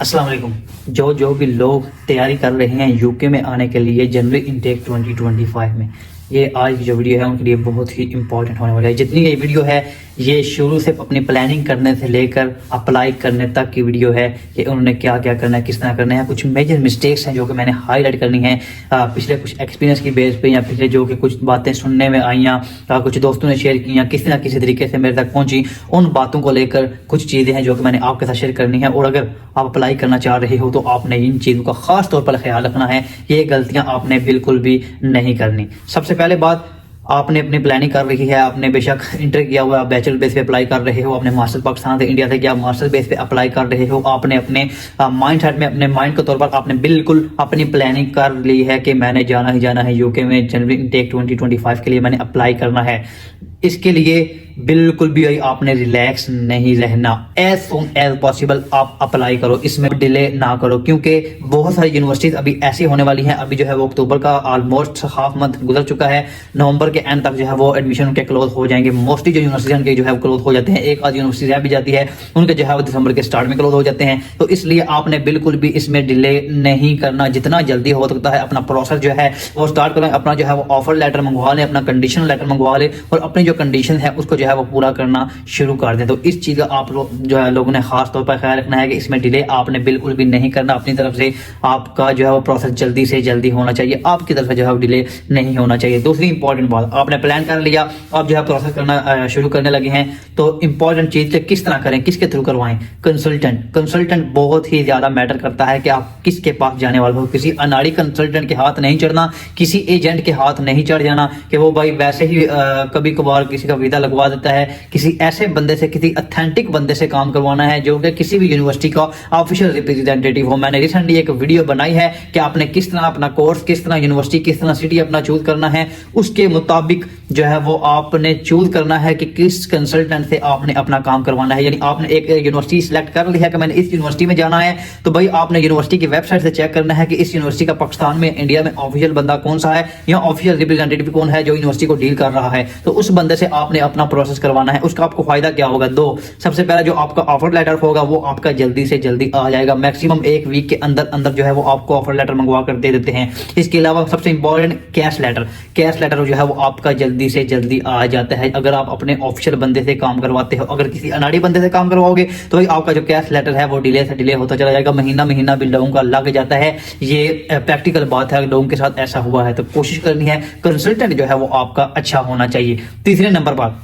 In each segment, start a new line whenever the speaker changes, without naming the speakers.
अस्सलाम वालेकुम। जो भी लोग तैयारी कर रहे हैं यूके में आने के लिए जनवरी इनटेक 2025 में, ये आज की जो वीडियो है उनके लिए बहुत ही इंपॉर्टेंट होने वाली है। जितनी ये वीडियो है ये शुरू से अपनी प्लानिंग करने से लेकर अप्लाई करने तक की वीडियो है कि उन्होंने क्या क्या करना है, किस तरह करना है। कुछ मेजर मिस्टेक्स हैं जो कि मैंने हाईलाइट करनी है पिछले कुछ एक्सपीरियंस की बेस पे, या पिछले जो कि कुछ बातें सुनने में आई या कुछ दोस्तों ने शेयर की या किसी ना किसी तरीके से मेरे तक पहुंची, उन बातों को लेकर कुछ चीज़ें हैं जो कि मैंने आपके साथ शेयर करनी है। और अगर आप अप्लाई करना चाह रहे हो तो आपने इन चीज़ों का खास तौर पर ख्याल रखना है। ये गलतियां आपने बिल्कुल भी नहीं करनी। सबसे पहले बात, आपने अपनी प्लानिंग कर रही है, आपने बेशक इंटर किया हुआ, आप बैचलर बेस पे अप्लाई कर रहे हो, आपने मास्टर पाकिस्तान से इंडिया से किया, मास्टर बेस पे अप्लाई कर रहे हो, आपने अपने माइंड सेट में, अपने माइंड के तौर पर आपने बिल्कुल अपनी प्लानिंग कर ली है कि मैंने जाना ही जाना है यूके में, जनवरी इनटेक 2025 के लिए मैंने अप्लाई करना है। इसके लिए बिल्कुल भी आपने रिलैक्स नहीं रहना। एज सून एज पॉसिबल आप अप्लाई करो, इसमें डिले ना करो, क्योंकि बहुत सारी यूनिवर्सिटीज अभी ऐसी होने वाली हैं। अभी जो है वो अक्टूबर का ऑलमोस्ट हाफ मंथ गुजर चुका है, नवंबर के एंड तक जो है वो एडमिशन उनके क्लोज हो जाएंगे। मोस्टली जो यूनिवर्सिटी उनके जो है वो क्लोज हो जाते हैं, एक आध यूनिवर्सिटी रह भी जाती है, उनके जो है वो दिसंबर के स्टार्ट में क्लोज हो जाते हैं। तो इसलिए आपने बिल्कुल भी इसमें डिले नहीं करना, जितना जल्दी हो सकता है अपना प्रोसेस जो है वो स्टार्ट करें, अपना जो है वो ऑफर लेटर मंगवा लें, अपना कंडीशन लेटर मंगवा लें और अपनी जो कंडीशन है उसको जो है वो पूरा करना शुरू कर दें। तो इस चीज़ का आप जो है लोगों ने खास तौर पर ख्याल रखना है कि इसमें डिले आपने बिल्कुल भी नहीं करना। अपनी तरफ से आपका जो है वो प्रोसेस जल्दी से जल्दी होना चाहिए, आपकी तरफ से जो है वो डिले नहीं होना चाहिए। दूसरी इंपॉर्टेंट बात, आपने प्लान कर लिया, आप जो है प्रोसेस करना शुरू करने लगे हैं, तो इंपॉर्टेंट चीज़ किस तरह करें, किसके थ्रू करवाएं? कंसल्टेंट बहुत ही ज्यादा मैटर करता है कि आप किसके पास जाने वाले हो। किसी अनाड़ी कंसल्टेंट के हाथ नहीं चढ़ना, किसी एजेंट के हाथ नहीं चढ़ जाना कि वो भाई वैसे ही कभी कभार किसी का वीजा लगवा देता है। किसी ऐसे बंदे से, किसी अथेंटिक बंदे से काम करवाना है जो कि किसी भी यूनिवर्सिटी का ऑफिशियल रिप्रेजेंटेटिव हो। मैंने रिसेंटली एक वीडियो बनाई है कि आपने किस तरह अपना कोर्स, किस तरह यूनिवर्सिटी, किस तरह सिटी अपना चूज करना है, उसके मुताबिक जो है वो आपने चूज करना है कि किस कंसल्टेंट से आपने अपना काम करवाना है। यानी आपने एक यूनिवर्सिटी सिलेक्ट कर ली है कि मैंने इस यूनिवर्सिटी में जाना है, तो भाई आपने यूनिवर्सिटी की वेबसाइट से चेक करना है कि इस यूनिवर्सिटी का पाकिस्तान में, इंडिया में ऑफिशियल बंदा कौन सा है या ऑफिशियल रिप्रेजेंटेटिव कौन है जो यूनिवर्सिटी को डील कर रहा है। तो उस बंदे से आपने अपना प्रोसेस करवाना है। उसका आपको फायदा क्या होगा? दो, सबसे पहला जो आपका ऑफर लेटर होगा वो आपका जल्दी से जल्दी आ जाएगा। मैक्सिमम एक वीक के अंदर अंदर जो है वो आपको ऑफर लेटर मंगवा कर दे देते हैं। इसके अलावा सबसे इंपॉर्टेंट कैश लेटर जो है वो आपका जल्दी से जल्दी आ जाता है अगर आप अपने ऑफिशियल बंदे से काम करवाते हो। अगर किसी अनाड़ी बंदे से काम करवाओगे तो भाई आपका जो कैश लेटर है वो डिले से डिले होता चला जाएगा, महीना भी लोगों का लग जाता है। ये प्रैक्टिकल बात है, लोगों के साथ ऐसा हुआ है। तो कोशिश करनी है कंसल्टेंट जो है वो आपका अच्छा होना चाहिए। तीसरे नंबर पर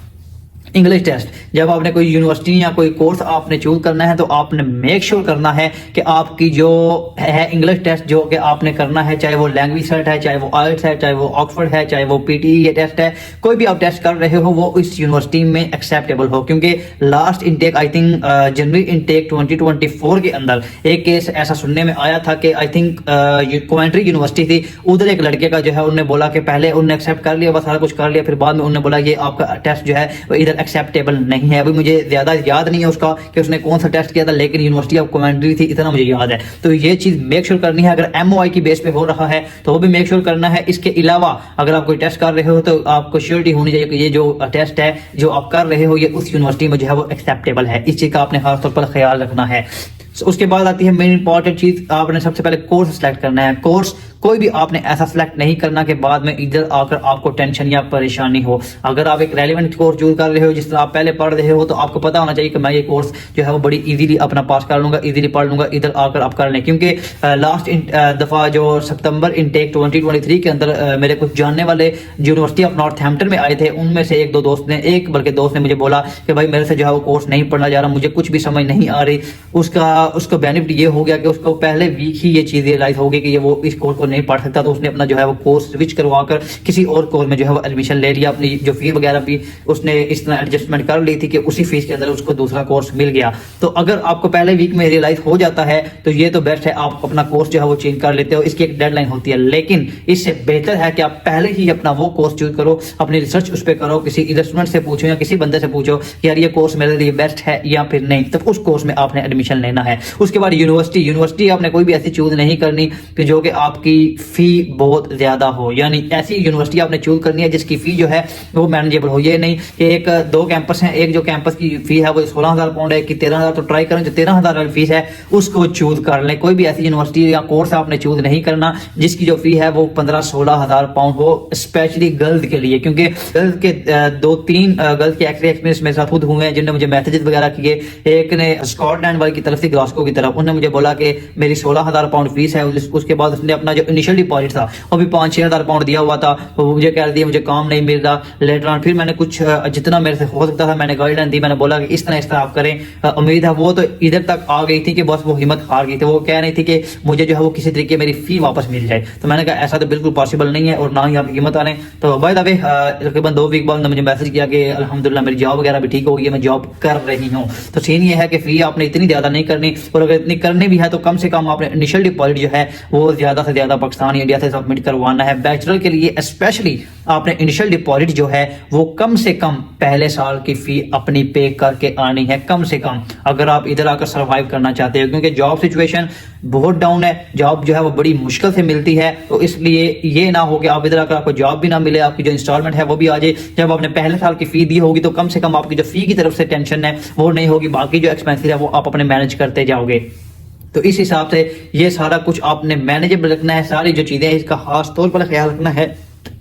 इंग्लिश टेस्ट। जब आपने कोई यूनिवर्सिटी या कोई कोर्स आपने चूज करना है तो आपने मेक श्योर करना है कि आपकी जो है इंग्लिश टेस्ट जो कि आपने करना है, चाहे वो लैंग्वेज सेट है, चाहे वो आइल्स है, चाहे वो ऑक्सफोर्ड है, चाहे वो पीटीई टेस्ट है, कोई भी आप टेस्ट कर रहे हो वो इस यूनिवर्सिटी में एक्सेप्टेबल हो। क्योंकि last intake I think January intake 2024 के अंदर एक केस ऐसा सुनने में आया था कि आई थिंक कोवेंट्री यूनिवर्सिटी थी, उधर एक लड़के का जो है उन्होंने बोला कि पहले उन्होंने एक्सेप्ट कर लिया, बस सारा कुछ कर लिया, फिर बाद में उन्होंने बोला ये आपका टेस्ट जो है वो इधर एक्सेप्टेबल नहीं है। अभी मुझे ज्यादा याद नहीं है उसका कि उसने कौन सा टेस्ट किया था, लेकिन यूनिवर्सिटी ऑफ कमेंट्री थी, इतना मुझे याद है। तो ये चीज मेक श्योर करनी है। अगर एमओआई की बेस पे हो रहा है तो वो भी मेक श्योर करना है। इसके अलावा अगर आप कोई टेस्ट कर रहे हो तो आपको श्योरिटी होनी चाहिए कि ये जो टेस्ट है जो आप कर रहे हो ये उस यूनिवर्सिटी में जो है वो एक्सेप्टेबल है। इस चीज का आपने खासतौर पर ख्याल रखना है। उसके बाद आती है मेन इंपॉर्टेंट चीज, आपने सबसे पहले कोर्स सेलेक्ट करना है। कोर्स कोई भी आपने ऐसा सिलेक्ट नहीं करना कि बाद में इधर आकर आपको टेंशन या परेशानी हो। अगर आप एक रेलिवेंट कोर्स चूज कर रहे हो, जिस तरह आप पहले पढ़ रहे हो, तो आपको पता होना चाहिए कि मैं ये कोर्स जो है वो बड़ी इजीली अपना पास कर लूंगा, इजीली पढ़ लूंगा, इधर आकर आप कर लें। क्योंकि लास्ट दफा जो सितंबर इनटेक 2023 के अंदर मेरे कुछ जानने वाले यूनिवर्सिटी ऑफ नॉर्थहैम्पटन में आए थे, उनमें से एक दोस्त ने मुझे बोला कि भाई मेरे से जो है वो कोर्स नहीं पढ़ना जा रहा, मुझे कुछ भी समझ नहीं आ रही। उसको बेनिफिट ये हो गया कि उसको पहले वीक ही ये चीज रियलाइज हो गई कि ये वो इस कोर्स को नहीं पढ़ सकता, तो उसने अपना जो है वो कोर्स स्विच करवाकर किसी और कोर्स में जो है वो एडमिशन ले लिया। अपनी जो फी वगैरह भी उसने इस तरह एडजस्टमेंट कर ली थी कि उसी फीस के अंदर उसको दूसरा कोर्स मिल गया। तो अगर आपको पहले वीक में रियलाइज हो जाता है तो ये तो बेस्ट है, आप अपना कोर्स जो है वो चेंज कर लेते हो। इसकी एक डेडलाइन होती है, लेकिन इससे बेहतर है कि आप पहले ही अपना वो कोर्स चूज करो, अपनी रिसर्च उस पर करो, किसी इन्वेस्टमेंट से पूछो या किसी बंदे से पूछो कि यार ये कोर्स मेरे लिए बेस्ट है या फिर नहीं, तो उस कोर्स में आपने एडमिशन लेना है। उसके बाद यूनिवर्सिटी आपने कोई भी ऐसी चूज नहीं करनी कि जो कि आपकी फी बहुत ज्यादा हो, यानी ऐसी यूनिवर्सिटी आपने चूज करनी है जिसकी फी जो है वो मैनेजेबल हो। ये नहीं कि एक दो कैंपस हैं, एक जो कैंपस की फी है वो 16,000 पाउंड है कि 13,000, तो ट्राई करें जो 13,000 वाली फीस है उसको चूज कर लें। कोई भी ऐसी यूनिवर्सिटी या कोर्स आपने चूज नहीं करना जिसकी जो फी है वो 15-16,000 पाउंड हो, स्पेशली गर्ल्स के लिए, क्योंकि गर्ल्स के 2-3 गर्ल्स के एक्सपीरियंस मेरे साथ खुद हुए हैं जिन्होंने मुझे मैसेजेस वगैरह किए। एक ने स्कॉटलैंड वाली की तरफ से, ग्लासगो की तरफ, उन्होंने मुझे बोला कि मेरी 16,000 पाउंड फीस है, उसके बाद उसने अपना जो इनिशियल डिपॉजिट था वो भी 5-6,000 पाउंड दिया हुआ था, वो मुझे कह दिया मुझे काम नहीं मिल रहा। लेटर ऑन फिर मैंने कुछ जितना मेरे से हो सकता था मैंने गाइडलाइन दी, मैंने बोला कि इस तरह आप करें। उम्मीद है वो तो इधर तक आ गई थी कि बस वो हिम्मत हार गई थी, वो कह रही थी कि मुझे जो है वो किसी तरीके मेरी फी वापस मिल जाए। तो मैंने कहा ऐसा तो बिल्कुल पॉसिबल नहीं है और ना ही आप हिम्मत आ रहे हैं। तो बाय द वे तकरीबन 2 वीक बाद उन्होंने मुझे मैसेज किया कि अल्हम्दुलिल्लाह मेरी जॉब वगैरह भी ठीक हो गई है, मैं जॉब कर रही हूँ। तो सीन ये है कि फी आपने इतनी ज्यादा नहीं करनी, और अगर इतनी करनी भी है तो कम से कम आपने इनिशियल डिपॉजिट जो है वो ज्यादा से ज्यादा पाकिस्तान इंडिया से सबमिट करवाना है। बैचलर के लिए स्पेशली आपने इनिशियल डिपॉजिट जो है वो कम से कम पहले साल की फी अपनी पे करके आनी है, कम से कम, अगर आप इधर आकर सर्वाइव करना चाहते हो, क्योंकि जॉब सिचुएशन बहुत डाउन है, जॉब जो है वो बड़ी मुश्किल से मिलती है। तो इसलिए ये ना हो कि आप इधर आकर आपको जॉब भी ना मिले, आपकी जो इंस्टॉलमेंट है वो भी आ जाए। जब आपने पहले साल की फी दी होगी तो कम से कम आपकी जो फी की तरफ से टेंशन है वो नहीं होगी, बाकी जो एक्सपेंसेस है वो आप अपने मैनेज करते जाओगे। तो इस हिसाब से ये सारा कुछ आपने मैनेजेबल रखना है, सारी जो चीजें हैं इसका खास तौर पर ख्याल रखना है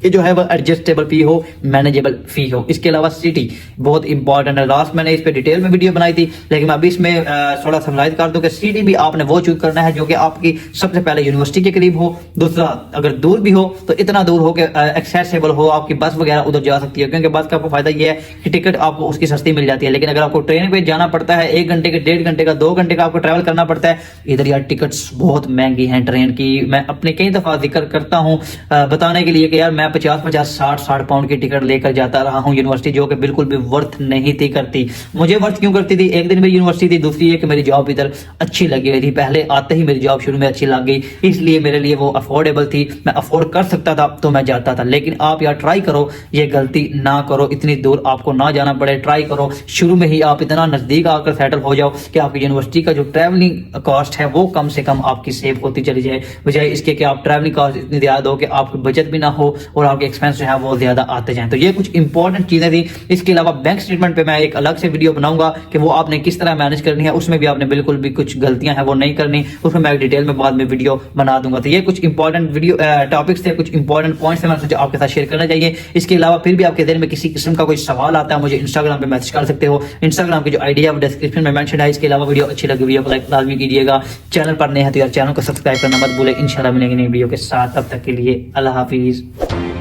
कि जो है वो एडजस्टेबल फी हो, मैनेजेबल फी हो। इसके अलावा सिटी बहुत इंपॉर्टेंट है, लास्ट मैंने इस पे डिटेल में वीडियो बनाई थी, लेकिन मैं अभी इसमें थोड़ा समराइज कर दूं कि सिटी भी आपने वो चूज करना है जो कि आपकी सबसे पहले यूनिवर्सिटी के करीब हो, दूसरा अगर दूर भी हो तो इतना दूर हो कि एक्सेसिबल हो, आपकी बस वगैरह उधर जा सकती है, क्योंकि बस का आपको फायदा ये है कि टिकट आपको उसकी सस्ती मिल जाती है। लेकिन अगर आपको ट्रेन पे जाना पड़ता है 1 घंटे के, 1.5 घंटे का, 2 घंटे का आपको ट्रैवल करना पड़ता है, इधर यार टिकट्स बहुत महंगी हैं ट्रेन की। मैं अपने कई दफा जिक्र करता हूँ बताने के लिए कि यार मैं 50-50, 60 पाउंड की टिकट लेकर जाता रहा हूं यूनिवर्सिटी, जो कि बिल्कुल भी वर्थ नहीं थी करती। मुझे वर्थ क्यों करती थी, एक दिन मेरी यूनिवर्सिटी थी, दूसरी है कि मेरी जॉब इधर अच्छी लगी हुई थी, पहले आते ही मेरी जॉब शुरू में अच्छी लग गई, इसलिए मेरे लिए वो अफोर्डेबल थी, मैं अफोर्ड कर सकता था तो मैं जाता था। लेकिन आप यार ट्राई करो, ये गलती ना करो, इतनी दूर आपको ना जाना पड़े। ट्राई करो शुरू में ही आप इतना नजदीक आकर सेटल हो जाओ कि आपकी यूनिवर्सिटी का जो ट्रैवलिंग कॉस्ट है वो कम से कम आपकी सेव होती चली जाए, बजाय इसके कि आप ट्रैवलिंग कॉस्ट इतनी ज्यादा हो कि आपकी बचत भी ना हो और आपके एक्सपेंस जो है वो ज्यादा आते जाएं। तो ये कुछ इंपॉर्टेंट चीजें थी। इसके अलावा बैंक स्टेटमेंट पे मैं एक अलग से वीडियो बनाऊंगा कि वो आपने किस तरह मैनेज करनी है, उसमें भी आपने बिल्कुल भी कुछ गलतियां हैं वो नहीं करनी, उसमें मैं डिटेल में बाद में वीडियो बना दूंगा। तो ये कुछ इंपॉर्टेंट वीडियो टॉपिक्स थे, कुछ इंपॉर्टेंट पॉइंट्स थे, मैंने सोचा आपके साथ शेयर करना चाहिए। इसके अलावा फिर भी आपके दिल में किसी किस्म का कोई सवाल आता है मुझे इंस्टाग्राम पे मैसेज कर सकते हो, इंस्टाग्राम की जो आईडी है वो डिस्क्रिप्शन में मेंशन है। इसके अलावा वीडियो अच्छी लगी वीडियो को लाइक लाजमी कीजिएगा, चैनल पर नए हैं तो यार चैनल को सब्सक्राइब करना मत भूले। इंशाल्लाह मिलेंगे नई वीडियो के साथ, तब तक के लिए अल्लाह हाफिज।